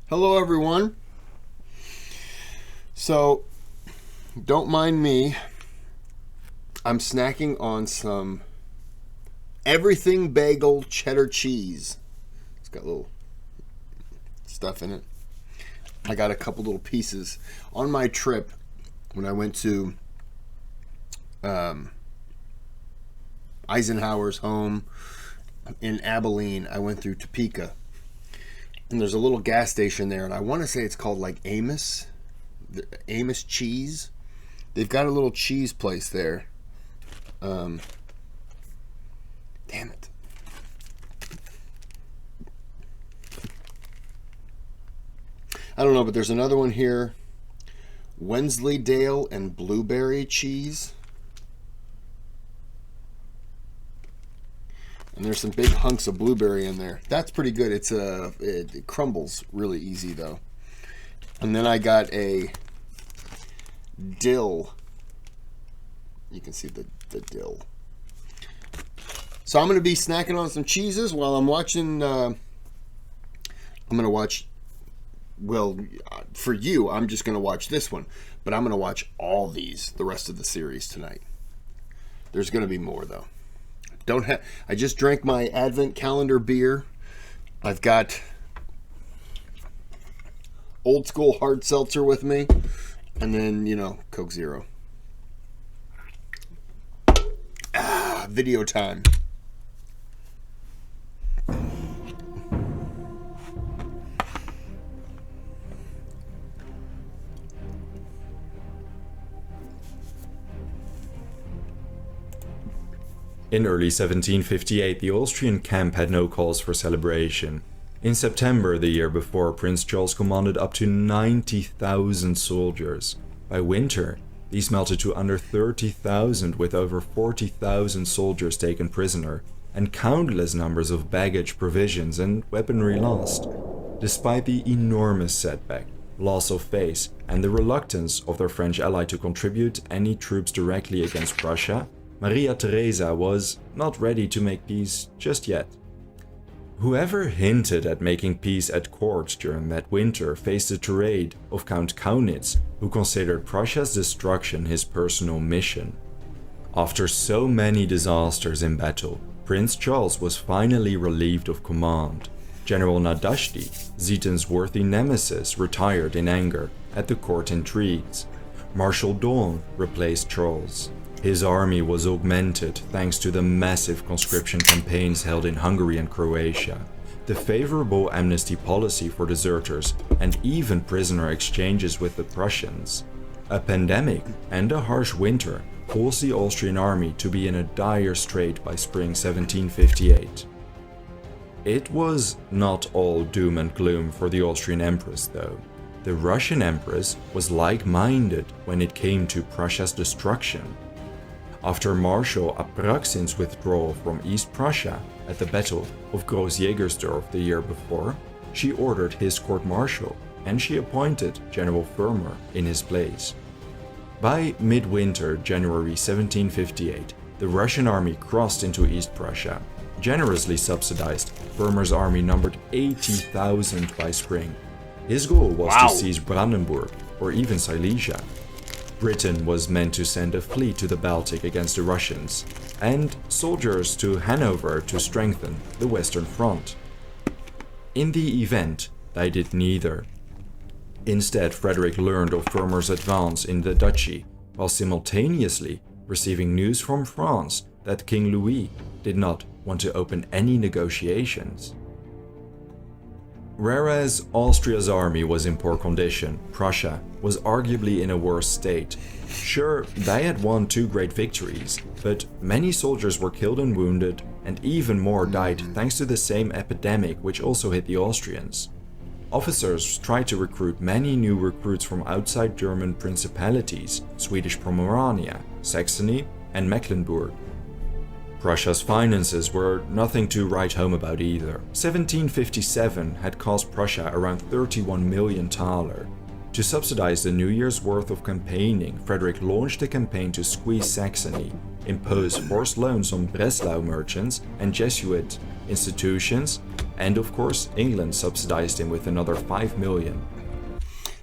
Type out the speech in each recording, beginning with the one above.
Hello, everyone. So, don't mind me. I'm snacking on some everything bagel cheddar cheese. It's got little stuff in it. I got a couple little pieces. On my trip, when I went to Eisenhower's home in Abilene, I went through Topeka. And there's a little gas station there, and I want to say it's called like Amos Cheese. They've got a little cheese place there. Damn it. I don't know, but there's another one here. Wensleydale and blueberry cheese. And there's some big hunks of blueberry in there. That's pretty good. It crumbles really easy though. And then I got a dill. You can see the dill. So I'm going to be snacking on some cheeses while I'm watching. I'm going to watch. Well, for you, I'm just going to watch this one, but I'm going to watch all these, the rest of the series tonight. There's going to be more though. I just drank my Advent calendar beer. I've got old school hard seltzer with me, and then, Coke Zero. Video time. In early 1758, the Austrian camp had no cause for celebration. In September the year before, Prince Charles commanded up to 90,000 soldiers. By winter, these melted to under 30,000, with over 40,000 soldiers taken prisoner, and countless numbers of baggage, provisions, and weaponry lost. Despite the enormous setback, loss of face, and the reluctance of their French ally to contribute any troops directly against Prussia, Maria Theresa was not ready to make peace just yet. Whoever hinted at making peace at court during that winter faced the tirade of Count Kaunitz, who considered Prussia's destruction his personal mission. After so many disasters in battle, Prince Charles was finally relieved of command. General Nadashdy, Zieten's worthy nemesis, retired in anger at the court intrigues. Marshal Daun replaced Charles. His army was augmented thanks to the massive conscription campaigns held in Hungary and Croatia, the favorable amnesty policy for deserters, and even prisoner exchanges with the Prussians. A pandemic and a harsh winter forced the Austrian army to be in a dire strait by spring 1758. It was not all doom and gloom for the Austrian Empress though. The Russian Empress was like-minded when it came to Prussia's destruction. After Marshal Apraksin's withdrawal from East Prussia at the Battle of Gross-Jägersdorf the year before, she ordered his court-martial, and she appointed General Firmer in his place. By midwinter January 1758, the Russian army crossed into East Prussia. Generously subsidized, Firmer's army numbered 80,000 by spring. His goal was to seize Brandenburg or even Silesia. Britain was meant to send a fleet to the Baltic against the Russians, and soldiers to Hanover to strengthen the Western Front. In the event, they did neither. Instead, Frederick learned of Firmer's advance in the duchy, while simultaneously receiving news from France that King Louis did not want to open any negotiations. Whereas Austria's army was in poor condition, Prussia was arguably in a worse state. Sure, they had won 2 great victories, but many soldiers were killed and wounded, and even more died thanks to the same epidemic which also hit the Austrians. Officers tried to recruit many new recruits from outside German principalities, Swedish Pomerania, Saxony, and Mecklenburg. Prussia's finances were nothing to write home about either. 1757 had cost Prussia around 31 million thaler. To subsidize the New Year's worth of campaigning, Frederick launched a campaign to squeeze Saxony, impose forced loans on Breslau merchants and Jesuit institutions, And of course, England subsidized him with another 5 million.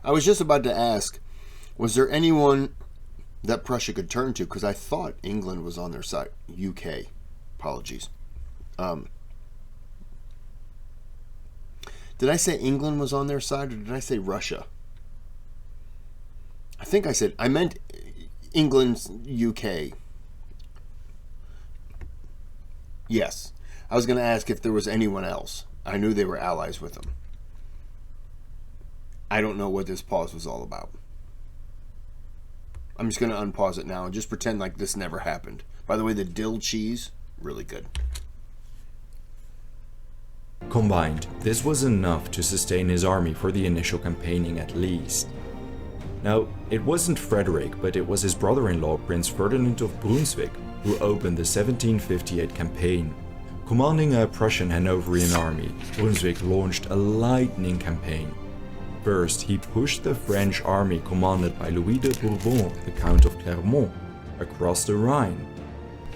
I was just about to ask, was there anyone that Prussia could turn to? Because I thought England was on their side. UK. Apologies. Did I say England was on their side, or did I say Russia? I think I meant England's UK. Yes. I was going to ask if there was anyone else. I knew they were allies with them. I don't know what this pause was all about. I'm just going to unpause it now and just pretend like this never happened. By the way, the dill cheese, really good. Combined, this was enough to sustain his army for the initial campaigning at least. Now, it wasn't Frederick, but it was his brother-in-law, Prince Ferdinand of Brunswick, who opened the 1758 campaign. Commanding a Prussian Hanoverian army, Brunswick launched a lightning campaign. First, he pushed the French army commanded by Louis de Bourbon, the Count of Clermont, across the Rhine.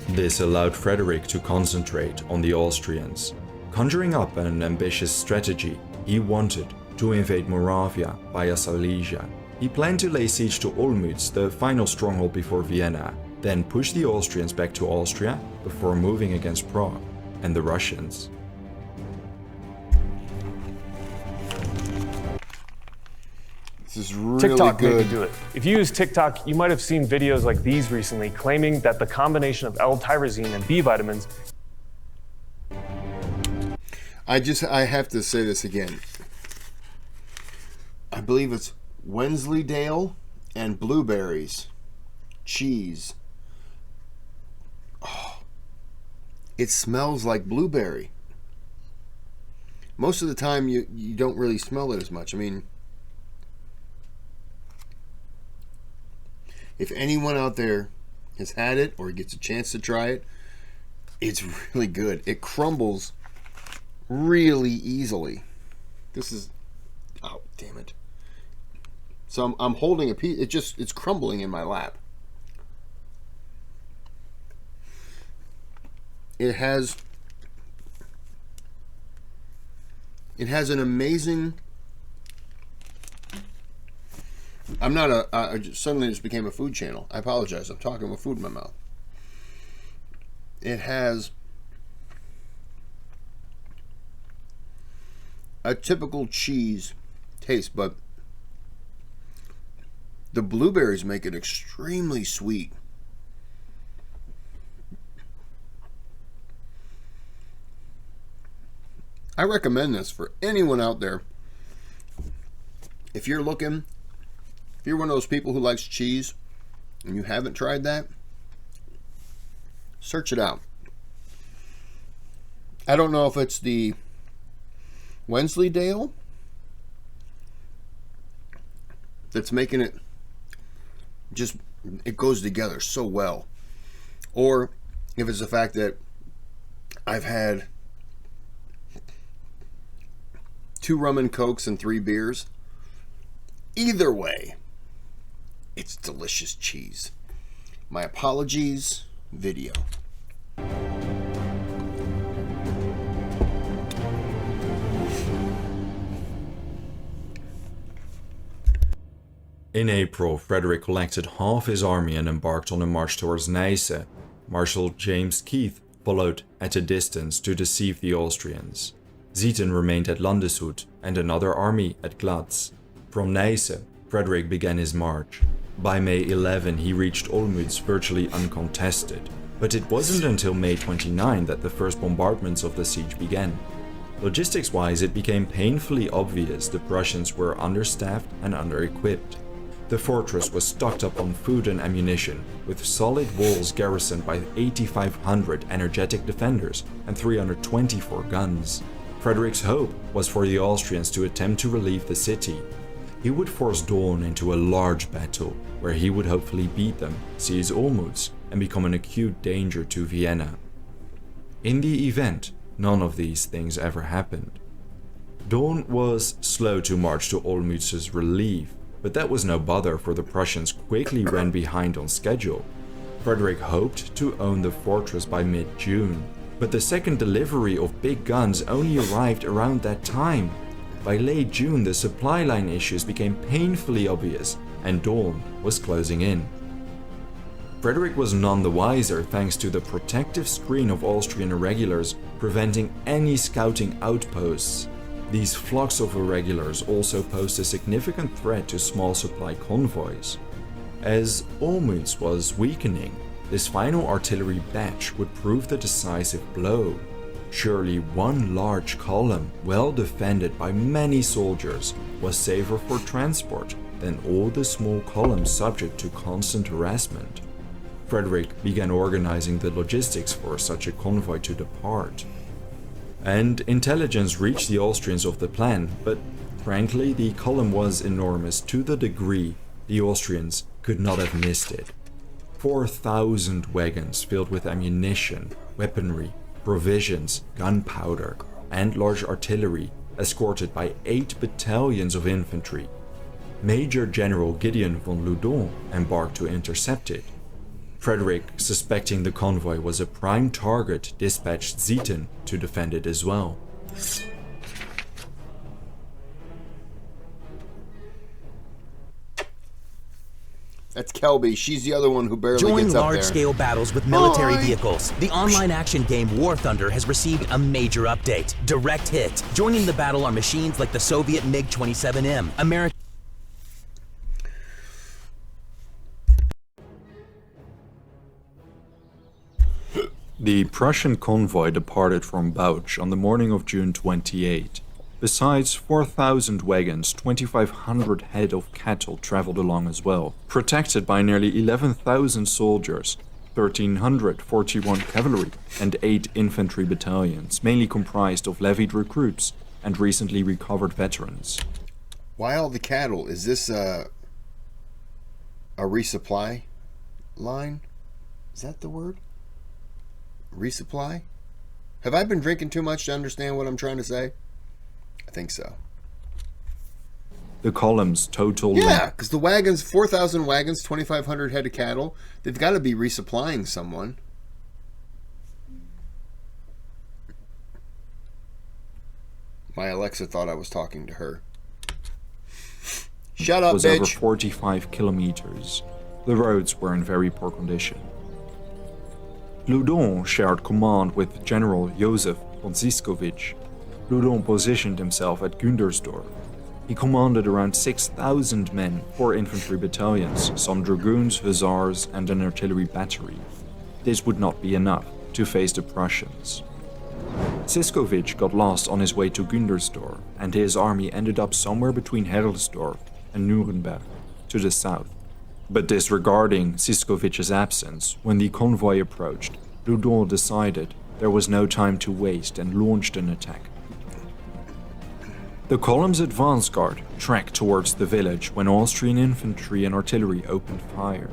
This allowed Frederick to concentrate on the Austrians. Conjuring up an ambitious strategy, he wanted to invade Moravia via Silesia. He planned to lay siege to Olmütz, the final stronghold before Vienna, then push the Austrians back to Austria before moving against Prague and the Russians. This is really TikTok good. made me do it. If you use TikTok, you might have seen videos like these recently claiming that the combination of L-tyrosine and B vitamins. I have to say this again. I believe it's Wensleydale and blueberries. Cheese. Oh, it smells like blueberry. Most of the time you don't really smell it as much. I mean, if anyone out there has had it or gets a chance to try it, it's really good. It crumbles really easily. This is, oh damn it. So I'm holding a piece. It's crumbling in my lap. It has an amazing. I'm not I suddenly just became a food channel. I apologize. I'm talking with food in my mouth. It has a typical cheese taste, but the blueberries make it extremely sweet. I recommend this for anyone out there. If you're one of those people who likes cheese and you haven't tried that, search it out. I don't know if it's the Wensleydale that's making it it goes together so well, or if it's the fact that I've had 2 rum and cokes and 3 beers. Either way, it's delicious cheese. My apologies, video. In April, Frederick collected half his army and embarked on a march towards Neisse. Marshal James Keith followed at a distance to deceive the Austrians. Zieten remained at Landeshut and another army at Glatz. From Neisse, Frederick began his march. By May 11, he reached Olmütz virtually uncontested, but it wasn't until May 29 that the first bombardments of the siege began. Logistics-wise, it became painfully obvious the Prussians were understaffed and under-equipped. The fortress was stocked up on food and ammunition, with solid walls garrisoned by 8,500 energetic defenders and 324 guns. Frederick's hope was for the Austrians to attempt to relieve the city. He would force Daun into a large battle, where he would hopefully beat them, seize Olmütz, and become an acute danger to Vienna. In the event, none of these things ever happened. Daun was slow to march to Olmütz's relief, but that was no bother, for the Prussians quickly ran behind on schedule. Frederick hoped to own the fortress by mid-June. But the second delivery of big guns only arrived around that time. By late June, the supply line issues became painfully obvious, and dawn was closing in. Frederick was none the wiser thanks to the protective screen of Austrian irregulars preventing any scouting outposts. These flocks of irregulars also posed a significant threat to small supply convoys. As Olmütz was weakening, this final artillery batch would prove the decisive blow. Surely one large column, well defended by many soldiers, was safer for transport than all the small columns subject to constant harassment. Frederick began organizing the logistics for such a convoy to depart. And intelligence reached the Austrians of the plan, but frankly, the column was enormous to the degree the Austrians could not have missed it. 4,000 wagons filled with ammunition, weaponry, provisions, gunpowder, and large artillery, escorted by 8 battalions of infantry. Major General Gideon von Loudon embarked to intercept it. Frederick, suspecting the convoy was a prime target, dispatched Zieten to defend it as well. That's Kelby. She's the other one who barely Join gets up there. large-scale battles with military vehicles. The online action game War Thunder has received a major update. Direct Hit. Joining the battle are machines like the Soviet MiG-27M, American... The Prussian convoy departed from Bauch on the morning of June 28. Besides 4,000 wagons, 2,500 head of cattle traveled along as well, protected by nearly 11,000 soldiers, 1,341 cavalry, and 8 infantry battalions, mainly comprised of levied recruits and recently recovered veterans. Why all the cattle? Is this a resupply line? Is that the word? Resupply? Have I been drinking too much to understand what I'm trying to say? I think so. The column's total Yeah, because the wagons, 4,000 wagons, 2,500 head of cattle, they've got to be resupplying someone. My Alexa thought I was talking to her. Shut up, was bitch. over 45 kilometers. The roads were in very poor condition. Loudon shared command with General Josef von Ziskowitz. Loudon positioned himself at Güntersdorf. He commanded around 6,000 men, 4 infantry battalions, some dragoons, hussars, and an artillery battery. This would not be enough to face the Prussians. Ziskowitz got lost on his way to Güntersdorf, and his army ended up somewhere between Herlesdorf and Nuremberg, to the south. But disregarding Ziskowicz's absence, when the convoy approached, Loudon decided there was no time to waste and launched an attack. The column's advance guard trekked towards the village when Austrian infantry and artillery opened fire.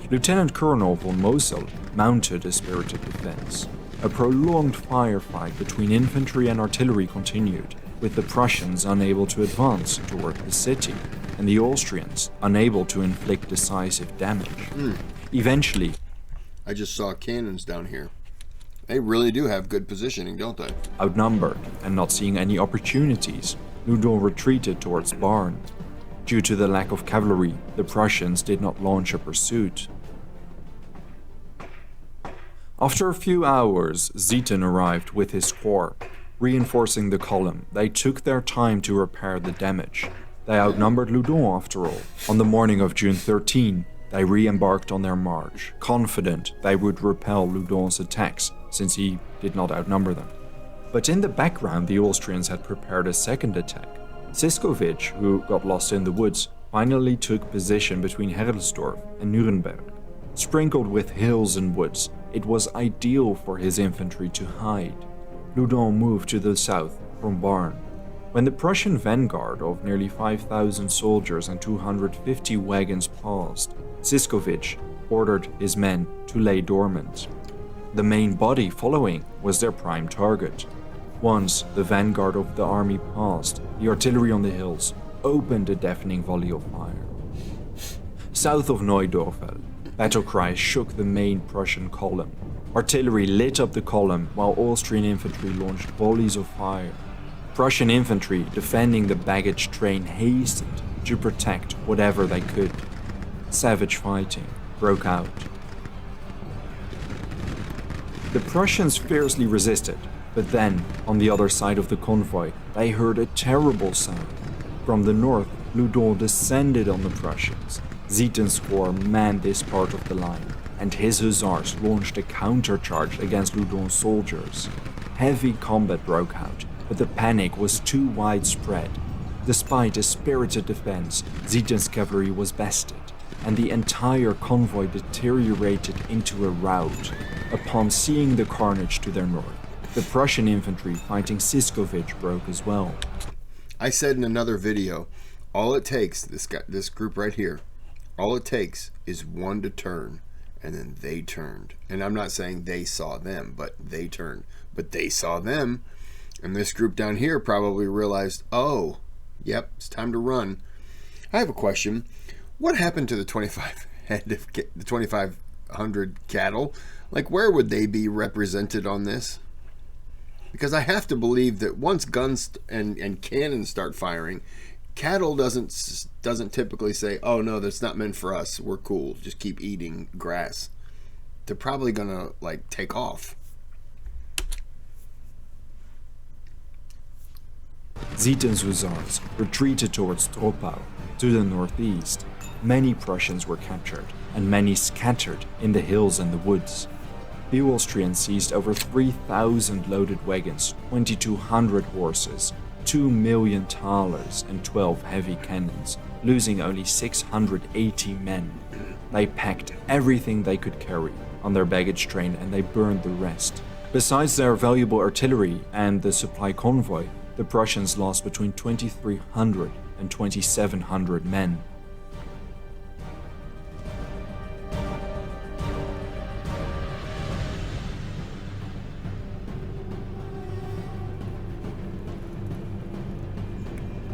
Lieutenant Colonel von Mosel mounted a spirited defense. A prolonged firefight between infantry and artillery continued, with the Prussians unable to advance toward the city, and the Austrians unable to inflict decisive damage. Eventually, I just saw cannons down here. They really do have good positioning, don't they? outnumbered and not seeing any opportunities, Loudon retreated towards Barn. Due to the lack of cavalry, the Prussians did not launch a pursuit. After a few hours, Zieten arrived with his corps. Reinforcing the column, they took their time to repair the damage. They outnumbered Loudon after all. On the morning of June 13, they re-embarked on their march, confident they would repel Loudon's attacks, since he did not outnumber them. But in the background, the Austrians had prepared a second attack. Ziskowitz, who got lost in the woods, finally took position between Herlesdorf and Nuremberg. Sprinkled with hills and woods, it was ideal for his infantry to hide. Loudon moved to the south from Barn. When the Prussian vanguard of nearly 5,000 soldiers and 250 wagons passed, Ziskowitz ordered his men to lay dormant. The main body following was their prime target. Once the vanguard of the army passed, the artillery on the hills opened a deafening volley of fire. South of Neudorfel, Battle cries shook the main Prussian column. Artillery lit up the column while Austrian infantry launched volleys of fire. Prussian infantry defending the baggage train hastened to protect whatever they could. Savage fighting broke out. The Prussians fiercely resisted, but then, on the other side of the convoy, they heard a terrible sound. From the north, Loudon descended on the Prussians. Ziethen's corps manned this part of the line, and his hussars launched a countercharge against Loudon's soldiers. Heavy combat broke out, but the panic was too widespread. Despite a spirited defense, Ziethen's cavalry was bested, and the entire convoy deteriorated into a rout. Upon seeing the carnage to their north, the Prussian infantry fighting Siskovich broke as well. I said in another video, all it takes, this group right here, all it takes is one to turn, and then they turned. And I'm not saying they saw them, but they turned. But they saw them, and this group down here probably realized, oh, yep, it's time to run. I have a question. What happened to the 2,500 cattle? Like, where would they be represented on this? Because I have to believe that once guns and cannons start firing, cattle doesn't typically say, oh no, that's not meant for us, we're cool, just keep eating grass. They're probably gonna like take off. Ziethen's hussars retreated towards Troppau, to the northeast. Many Prussians were captured, and many scattered in the hills and the woods. The Austrians seized over 3,000 loaded wagons, 2,200 horses, 2 million thalers, and 12 heavy cannons, losing only 680 men. They packed everything they could carry on their baggage train and they burned the rest. Besides their valuable artillery and the supply convoy, the Prussians lost between 2,300 and 2,700 men.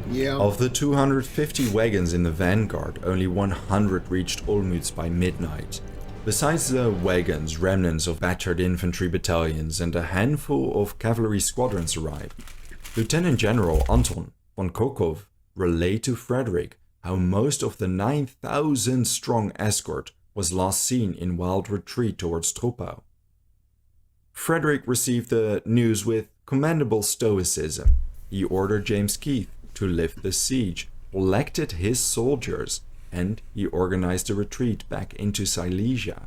Yeah. Of the 250 wagons in the vanguard, only 100 reached Olmütz by midnight. Besides the wagons, remnants of battered infantry battalions and a handful of cavalry squadrons arrived. Lieutenant General Anton von Kokov relayed to Frederick how most of the 9,000-strong escort was last seen in wild retreat towards Troppau. Frederick received the news with commendable stoicism. He ordered James Keith to lift the siege, collected his soldiers, and he organized a retreat back into Silesia.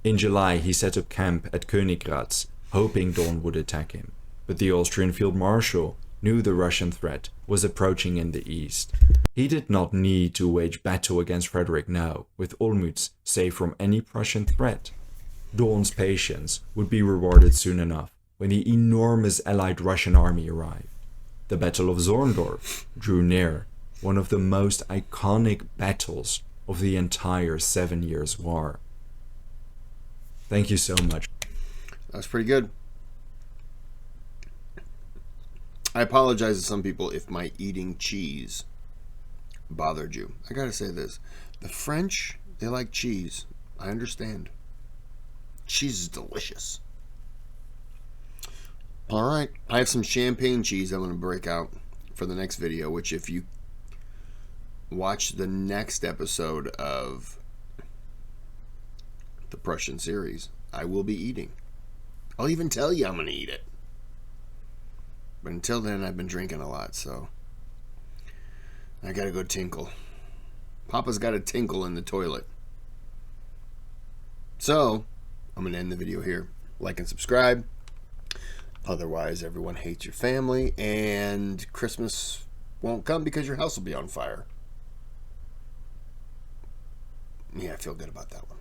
In July, he set up camp at Königgrätz, hoping Dawn would attack him. But the Austrian Field Marshal knew the Russian threat was approaching in the east. He did not need to wage battle against Frederick now, with Olmütz safe from any Prussian threat. Dawn's patience would be rewarded soon enough when the enormous allied Russian army arrived. The Battle of Zorndorf drew near, one of the most iconic battles of the entire 7 Years' War. Thank you so much. That's pretty good. I apologize to some people if my eating cheese bothered you. I gotta say this. The French, they like cheese. I understand. Cheese is delicious. Alright, I have some champagne cheese I'm going to break out for the next video, which if you watch the next episode of the Prussian series, I will be eating. I'll even tell you I'm going to eat it. But until then, I've been drinking a lot, so I got to go tinkle. Papa's got to tinkle in the toilet. So, I'm going to end the video here. Like and subscribe. Otherwise, everyone hates your family, and Christmas won't come because your house will be on fire. Yeah, I feel good about that one.